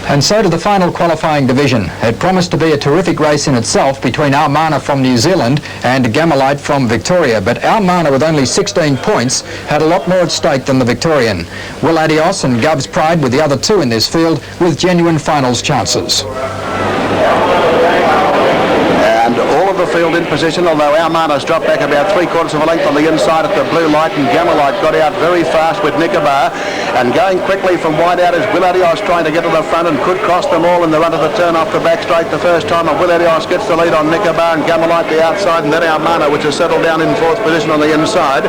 And so to the final qualifying division. It promised to be a terrific race in itself between Almana from New Zealand and Gammalite from Victoria, but Almana, with only 16 points, had a lot more at stake than the Victorian. Willadios and Gov's Pride were the other two in this field with genuine finals chances. And all of the field in position, although Almana's dropped back about 3/4 of a length on the inside at the blue light, and Gammalite got out very fast with Nicobar. And going quickly from wide out is Willadios, trying to get to the front and could cross them all in the run of the turn off the back straight the first time. And Willadios gets the lead on Nicobar and Gammalite the outside, and then Almana, which has settled down in fourth position on the inside.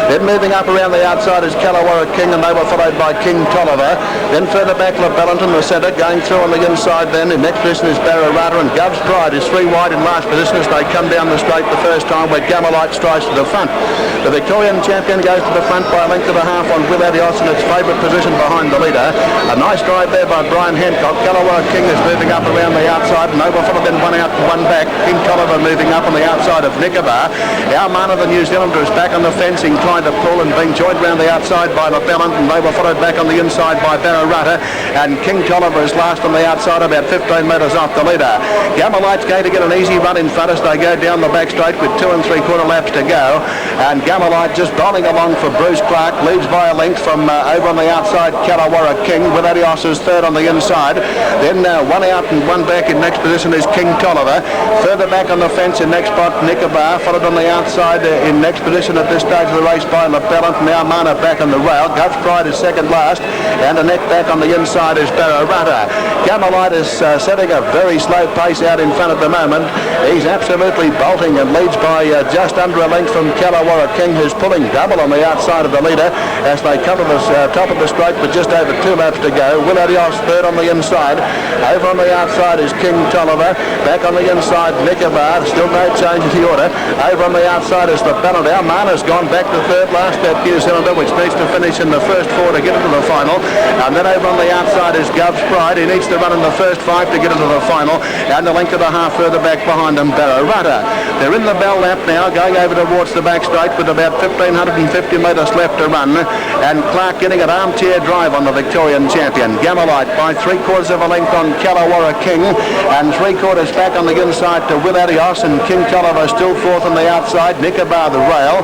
Then moving up around the outside is Callawara King, and they were followed by King Tolliver. Then further back Lobellent in the centre, going through on the inside then. In next position is Barrarata, and Gov's Pride is three wide in last position as they come down the straight the first time, where Gammalite strides to the front. The Victorian champion goes to the front by a length and a half on Willadios in its favourite position behind the leader. A nice drive there by Brian Hancock. Callawara King is moving up around the outside, and Overfuller then one out and one back. King Tolliver moving up on the outside of Nicobar. Almana, the New Zealander, is back on the fence, inclined to pull, and being joined round the outside by Lobellent, and they were followed back on the inside by Barrarata, and King Tolliver is last on the outside, about 15 metres off the leader. Gammalite's going to get an easy run in front as they go down the back straight with 2 3/4 laps to go, and Gammalite just bowling along for Bruce Clark, leads by a length from over on the outside Callawara King. Willadios is third on the inside. Then one out and one back in next position is King Tolliver. Further back on the fence in next spot Nicobar, followed on the outside in next position at this stage of the race by Lobellent. Now Almana back on the rail. Gov's Pride is second last, and the neck back on the inside is Barrarata. Gammalite is setting a very slow pace out in front at the moment. He's absolutely bolting and leads by just under a length from Callawara King, who's pulling double on the outside of the leader as they come to the top of the straight with just over 2 laps to go. Willadios third on the inside. Over on the outside is King Tolliver. Back on the inside Nicobar. Still no change in the order. Over on the outside is Lobellent. Almana's gone back to third last, that New Zealander, which needs to finish in the first 4 to get into the final. And then over on the outside is Gov's Pride. He needs to run in the first 5 to get into the final. And a length and a half further back behind him, Barrarata. They're in the bell lap now, going over towards the back straight with about 1,550 metres left to run. And Clark getting an armchair drive on the Victorian champion. Gammalite by 3/4 of a length on Callawara King, and 3/4 back on the inside to Willadios, and King Tolliver still fourth on the outside. Nicobar the rail.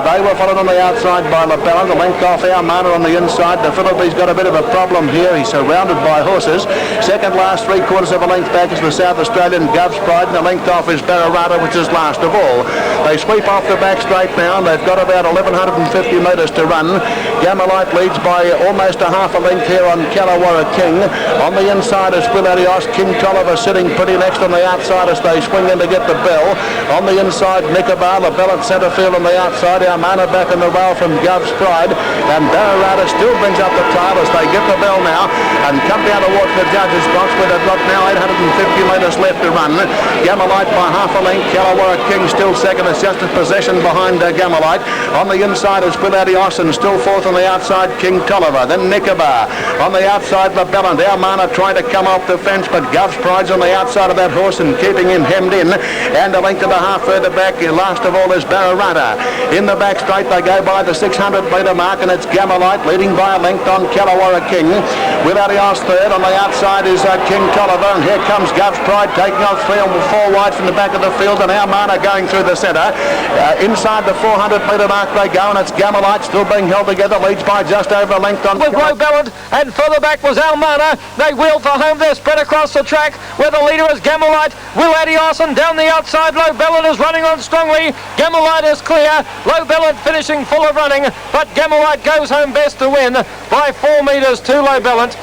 They were followed on the outside by Lobellent, a length off Almana on the inside. The Philippines got a bit of a problem here. He's surrounded by horses. Second last, 3/4 of a length back is the South Australian Gov's Pride, and the length off is Barrarata, which is last of all. They sweep off the back straight now, and they've got about 1,150 metres to run. Gammalite leads by almost a half a length here on Callawara King. On the inside is Willadios. King Tolliver sitting pretty next on the outside as they swing in to get the bell. On the inside, Nicobar, Lobellent centre field on the outside. Almana back in the rail from Gov's Pride, and Barrarata still brings up the tail as they get the bell now and come down towards the judges' box, where they've got now 850 metres left to run. Gammalite by half a length. Callawara King still second, it's just a possession behind Gammalite. On the inside is Willadios, and still fourth on the outside King Tolliver. Then Nicobar. On the outside Lobellent. Almana trying to come off the fence, but Gov's Pride's on the outside of that horse and keeping him hemmed in. And a length and a half further back, last of all is Barrarata. In the back straight they go by the 600 metre mark, and it's Gammalite leading by a length on Callawara King. Willadios third. On the outside is King Tolliver, and here comes Gov's Pride taking off 3 or 4 wide from the back of the field, and Almana going through the centre. Inside the 400 metre mark they go, and it's Gammalite still being held together, leads by just over a length on with Lobellent, and further back was Almana. They wheel for home, they're spread across the track where the leader is Gammalite. Willadios, and down the outside Lobellent is running on strongly. Gammalite is clear. Lobellent finishing full of running, but Gammalite goes home best to win by 4 metres to Lobellent.